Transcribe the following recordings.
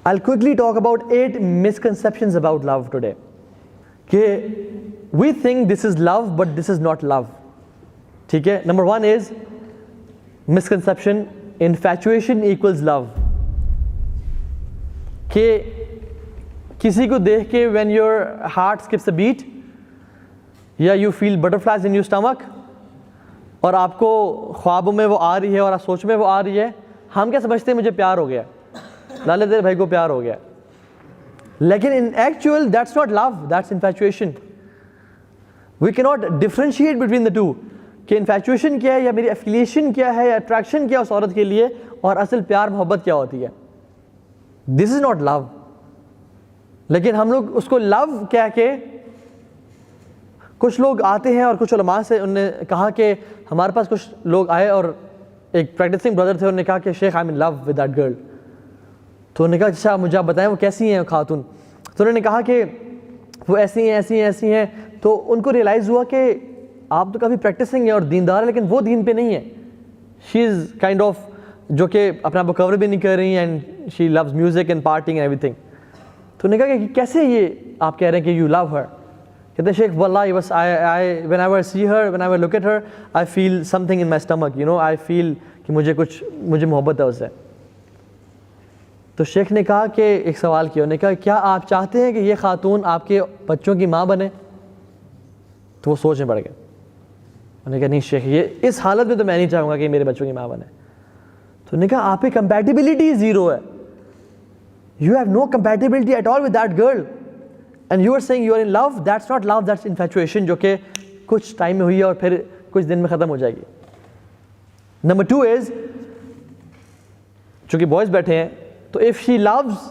I'll quickly talk about 8 misconceptions about love today. We think this is love, but this is not love. ठीक है? Number 1 is misconception, infatuation equals love. कि किसी को देख के when your heart skips a beat, या you feel butterflies in your stomach, और आपको ख्वाबों में वो आ रही है और आप सोच में वो आ रही है, हम क्या समझते हैं मुझे प्यार हो गया, लाले तेरे भाई को प्यार हो गया. लेकिन in actual that's not love, that's infatuation. We cannot differentiate between the two कि infatuation क्या है या मेरी affiliation क्या है या attraction क्या उस औरत के लिए और असल प्यार मोहब्बत क्या होती है. This is not love. लेकिन हम लोग उसको love कह के, कुछ लोग आते हैं और कुछ उलमा से उन्होंने कहा कि हमारे पास कुछ लोग आए और एक प्रैक्टिसिंग ब्रदर थे, उन्होंने कहा कि Sheikh I am in love with that girl. तो उन्होंने कहा अच्छा मुझे आप बताएं वो कैसी हैं खातून. तो उन्होंने कहा कि वो ऐसी हैं ऐसी हैं ऐसी हैं. तो उनको रियलाइज़ हुआ कि आप तो काफ़ी प्रैक्टिसिंग है और दीनदार है, लेकिन वो दीन पे नहीं है. शी इज़ काइंड ऑफ जो कि अपना वो कवर भी नहीं कर रही and she loves music and partying and everything. तो उन्होंने कहा कि कैसे ये आप कह रहे हैं कि यू लव हर. कहते हैं शेख वल्लाही बस I when ever see her, when ever look at her, I feel something in my stomach, you know, I feel कि मुझे मोहब्बत है उससे. तो शेख ने कहा कि एक सवाल किया, उन्होंने कहा क्या आप चाहते हैं कि ये खातून आपके बच्चों की माँ बने. तो वो सोच में पड़ गए. उन्होंने कहा नहीं शेख, ये इस हालत में तो मैं नहीं चाहूँगा कि मेरे बच्चों की माँ बने. तो उन्होंने कहा आप पे कंपैटिबिलिटी ज़ीरो है, you have no compatibility at all with that girl and you are saying you are in love. That's not love, that's infatuation, जो कि कुछ टाइम में हुई है और फिर कुछ दिन में ख़त्म हो जाएगी. नंबर 2 इज़, चूँकि बॉयज़ बैठे हैं, तो if she loves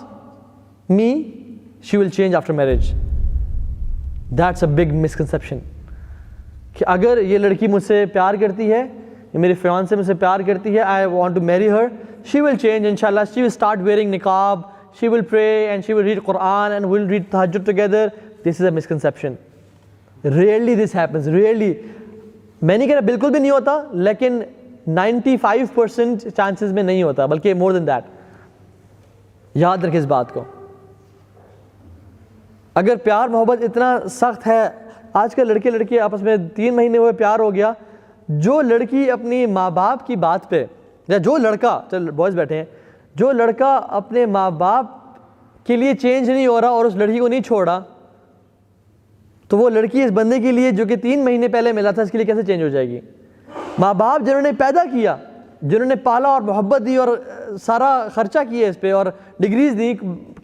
me she will change after marriage. That's a big misconception कि अगर ये लड़की मुझसे प्यार करती है, मेरे फियांसे मुझसे प्यार करती है, I want to marry her, she will change इंशाल्लाह. शी विल स्टार्ट वेयरिंग निकाब, she will pray and she will read Quran and we'll read tahajjud together. This is a misconception. Rarely this happens, rarely. मैं नहीं कह रहा बिल्कुल भी नहीं होता, लेकिन 95% चांसेस में नहीं होता, बल्कि more than that. याद रखें इस बात को. अगर प्यार मोहब्बत इतना सख्त है, आजकल लड़के लड़की आपस में 3 महीने हुए प्यार हो गया, जो लड़की अपनी माँ बाप की बात पे, या जो लड़का, चल बॉयज़ बैठे हैं, जो लड़का अपने माँ बाप के लिए चेंज नहीं हो रहा और उस लड़की को नहीं छोड़ा, तो वो लड़की इस बंदे के लिए जो कि 3 महीने पहले मिला था, इसके लिए कैसे चेंज हो जाएगी. माँ बाप जिन्होंने पैदा किया, जिन्होंने पाला और मोहब्बत दी और सारा खर्चा किया इस पे और डिग्रीज दी,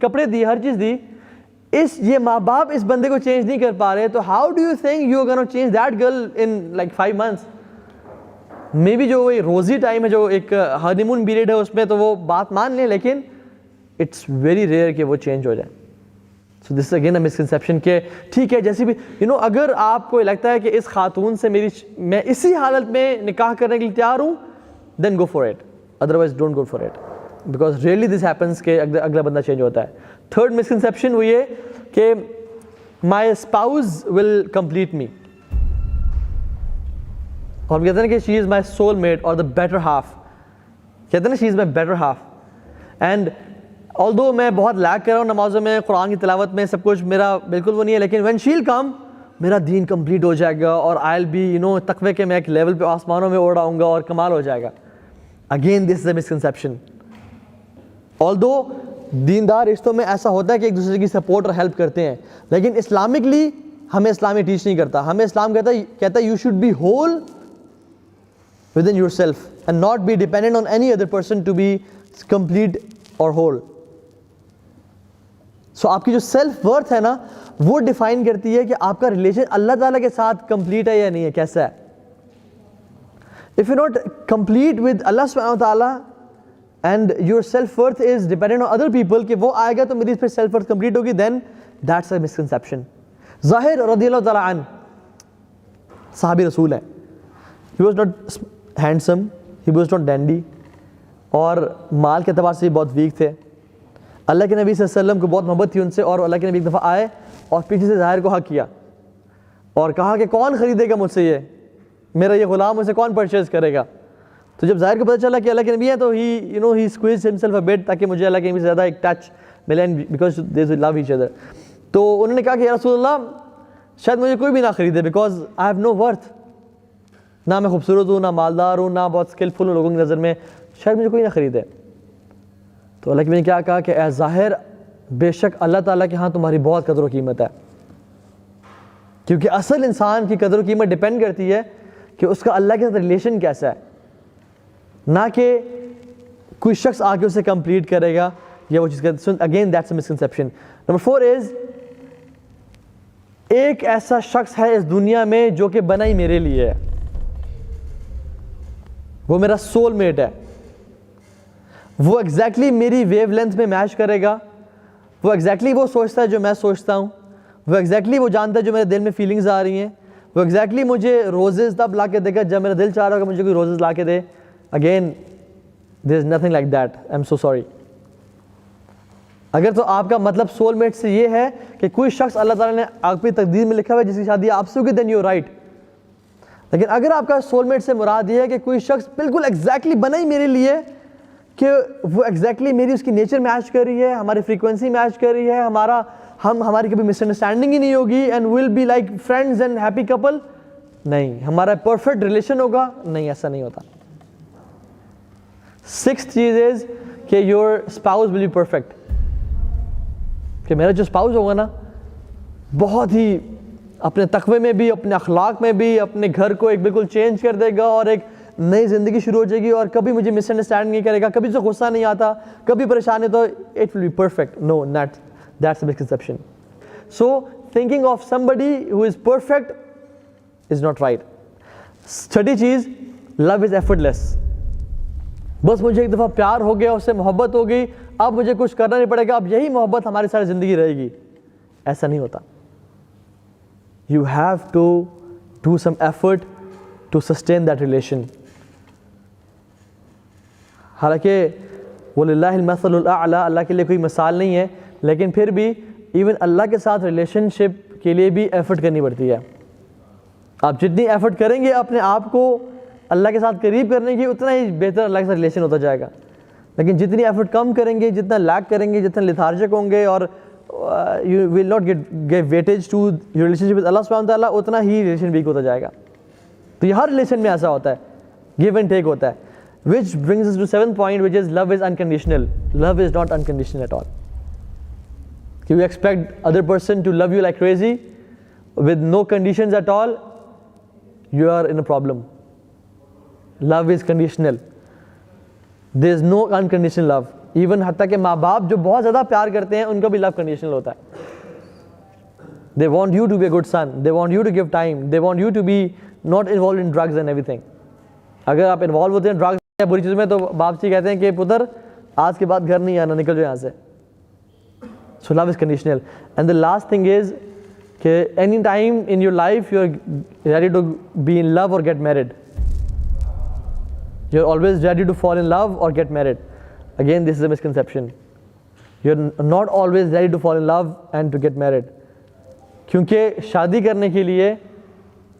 कपड़े दिए, हर चीज़ दी, ये माँ बाप इस बंदे को चेंज नहीं कर पा रहे, तो how do you think you are gonna change that girl in like 5 months. Maybe जो वो रोज़ी टाइम है, जो एक हनीमून पीरियड है, उसमें तो वो बात मान लें, लेकिन इट्स वेरी रेयर कि वो चेंज हो जाए. So this again a misconception के ठीक है, जैसे भी अगर आपको लगता है कि इस खातून से मैं इसी हालत में निकाह करने के लिए तैयार हूँ, then go for it, otherwise don't go for it, because really this happens के अगला बंदा चेंज होता है. थर्ड मिसकंसेप्शन वो ये कि my spouse will complete me. और हम कहते हैं कि she is my soulmate और द बेटर हाफ. कहते हैं ना she is my better half. And although मैं बहुत लैग कर रहा हूँ नमाज़ों में, कुरान की तिलावत में, सब कुछ मेरा बिल्कुल वो नहीं है, लेकिन व्हेन शी विल कम मेरा दीन कंप्लीट हो जाएगा और आई विल बी तकवे के मैं एक लेवल पे आसमानों में उड़ आऊँगा और कमाल हो जाएगा. Again this is a misconception. Although दीनदार रिश्तों में ऐसा होता है कि एक दूसरे की सपोर्ट और हेल्प करते हैं, लेकिन इस्लामिकली हमें इस्लाम ये टीच नहीं करता. हमें इस्लाम कहता है you should be whole within yourself and not be dependent on any other person to be complete or whole. So आपकी जो सेल्फ वर्थ है ना, वो डिफाइन करती है कि आपका रिलेशन अल्लाह ताला के साथ कंप्लीट है या नहीं है, कैसा है. If you're not complete with Allah subhanahu wa ta'ala and your self worth is dependent on other people कि वो आएगा तो मेरी फिर सेल्फ वर्थ कंप्लीट होगी, then that's a misconception. ज़ाहिर रज़ियल्लाहु ताला अन्हु सहाबी रसूल है. He was not handsome, he was not dandy, और माल के अतबार से बहुत वीक थे. अल्लाह के नबी सल्लल्लाहु अलैहि वसल्लम को बहुत मोहब्बत थी उनसे, और अल्लाह के नबी एक दफ़ा आए और पीछे से ज़ाहिर को हक किया और कहा कि कौन ख़रीदेगा मुझसे ये, मेरा ये ग़ुलाम, मुझसे कौन परचेज़ करेगा. तो जब ज़ाहिर को पता चला कि अल्लाह के नबी है, तो ही स्क्वीज़ हिमसेल्फ अ बिट ताकि मुझे अल्लाह के नबी से ज़्यादा एक टच मिले because they love each other. तो उन्होंने कहा कि या रसूल अल्लाह शायद मुझे कोई भी ना खरीदे because I have know worth, ना मैं खूबसूरत हूँ, ना मालदार हूँ, ना बहुत स्किलफुल हूँ लोगों की नज़र में, शायद मुझे कोई ना खरीदे. तो अल्लाह के मैंने क्या कहा कि ए ज़ाहिर बेशक अल्लाह ताला के यहाँ तुम्हारी बहुत कदर व कीमत है, क्योंकि असल इंसान की कदर व कीमत डिपेंड करती है कि उसका अल्लाह के साथ रिलेशन कैसा है, ना कि कोई शख्स आके उसे कंप्लीट करेगा या वो चीज़ कर. Again that's a misconception. Number 4 is एक ऐसा शख्स है इस दुनिया में जो कि बना ही मेरे लिए है, वो मेरा सोलमेट है, वो एग्जैक्टली मेरी वेवलेंथ में मैच करेगा, वो एग्जैक्टली वो सोचता है जो मैं सोचता हूँ, वो एग्जैक्टली वो जानता है जो मेरे दिल में फीलिंग्स आ रही हैं, वो एग्जैक्टली मुझे रोजेज़ तब ला के देगा जब मेरा दिल चाह रहा होगा मुझे कोई रोजेज़ ला के दे. Again there is nothing like that, I am so sorry. अगर तो आपका मतलब सोलमेट से ये है कि कोई शख्स अल्लाह ताला ने आपकी तकदीर में लिखा हुआ है जिसकी शादी आपसे होगी, देन यू आर राइट. लेकिन अगर आपका सोलमेट से मुराद ये है कि कोई शख्स बिल्कुल एग्जैक्टली बना ही मेरे लिए, कि वो एग्जैक्टली मेरी उसकी नेचर मैच कर रही है, हमारी फ्रीक्वेंसी मैच कर रही है, हमारी कभी मिसअंडरस्टैंडिंग ही नहीं होगी, and will be like friends and happy couple, नहीं, हमारा परफेक्ट रिलेशन होगा, नहीं, ऐसा नहीं होता. 6th चीज इज कि your spouse will be perfect, कि मेरा जो स्पाउस होगा ना बहुत ही अपने तकवे में भी, अपने अखलाक में भी, अपने घर को एक बिल्कुल चेंज कर देगा और एक नई ज़िंदगी शुरू हो जाएगी, और कभी मुझे मिसअंडरस्टैंड नहीं करेगा, कभी तो गुस्सा नहीं आता, कभी परेशान है, तो it will be perfect. No, that's a misconception. So thinking of somebody who is perfect is not right. 3rd चीज़, लव इज़ एफर्टलेस. बस मुझे एक दफ़ा प्यार हो गया, उससे मोहब्बत हो गई, अब मुझे कुछ करना नहीं पड़ेगा, अब यही मोहब्बत हमारी सारी ज़िंदगी रहेगी, ऐसा नहीं होता. You have to do some effort to sustain that relation. हालांकि वलिल्लाहिल मसलुल आला, अल्लाह के लिए कोई मिसाल नहीं है, लेकिन फिर भी इवन अल्लाह के साथ रिलेशनशिप के लिए भी एफर्ट करनी पड़ती है. आप जितनी एफर्ट करेंगे अपने आप को अल्लाह के साथ करीब करने की, उतना ही बेहतर अल्लाह के साथ रिलेशन होता जाएगा. लेकिन जितनी एफर्ट कम करेंगे, जितना लैक करेंगे, जितना लिथार्जिक होंगे, और you will not give weightage to your relationship with Allah subhanahu wa ta'ala, उतना ही रिलेशन वीक होता जाएगा. तो ये हर रिलेशन में ऐसा होता है, गिव एंड टेक होता है. Which brings us to 7th point, which is love is unconditional. Love is not unconditional at all. If you expect other person to love you like crazy with no conditions at all, you are in a problem. Love is conditional. There is no unconditional love. Even हत्ता के माँ बाप जो बहुत ज़्यादा प्यार करते हैं उनका भी लव कंडीशनल होता है. They want you to be a good son, they want you to give time, they want you to be not involve in drugs and everything. अगर आप इन्वॉल्व होते हैं ड्रग्स या बुरी चीज़ में, तो बाप जी कहते हैं कि पुत्र आज के बाद घर नहीं आना, निकल जाओ यहाँ से. So love is conditional. And the last thing is कि any time in your life you are ready to be in love और get married. You are always ready to fall in love और get married. Again, this is a misconception. You're not always ready to fall in love and to get married. क्योंकि शादी करने के लिए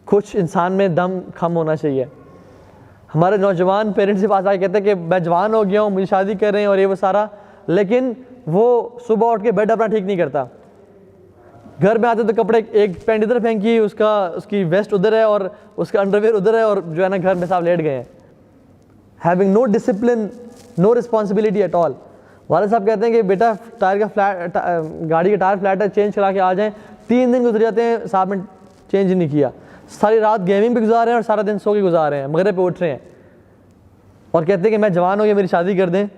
कुछ इंसान में दम कम होना चाहिए. हमारे नौजवान पेरेंट्स के पास आके कहते हैं कि मैं जवान हो गया हूँ, मुझे शादी कर रहे हैं और ये वो सारा, लेकिन वो सुबह उठ के बेड अपना ठीक नहीं करता. घर में आते तो कपड़े, एक पैंट इधर फेंकी, उसकी वेस्ट उधर है और उसका अंडरवेयर उधर है, और जो है ना घर में साहब लेट गए हैं. Having no discipline, no responsibility at all. वाले साहब कहते हैं कि बेटा टायर का फ्लैट, गाड़ी का टायर फ्लैट है, चेंज करा के आ जाएं. 3 दिन गुजर जाते हैं, साहब ने चेंज नहीं किया. सारी रात गेमिंग पे गुजार रहे हैं और सारा दिन सो के गुजार रहे हैं, मगरिब पे उठ रहे हैं और कहते हैं कि मैं जवान हो गया, मेरी शादी कर दें.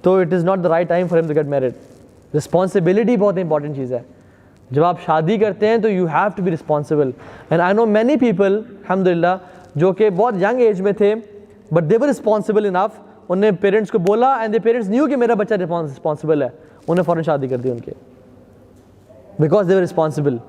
तो it is not the right time for him to get married. Responsibility बहुत इंपॉर्टेंट चीज़ है. जब आप शादी करते हैं तो you have to be responsible. And I know many people अल्हम्दुलिल्लाह जो कि बहुत यंग एज में थे, but they were responsible enough. उन्होंने पेरेंट्स को बोला एंड द पेरेंट्स न्यू कि मेरा बच्चा रिस्पॉन्सिबल है, उन्हें फ़ौरन शादी कर दी उनके, बिकॉज दे वर रिस्पॉन्सिबल.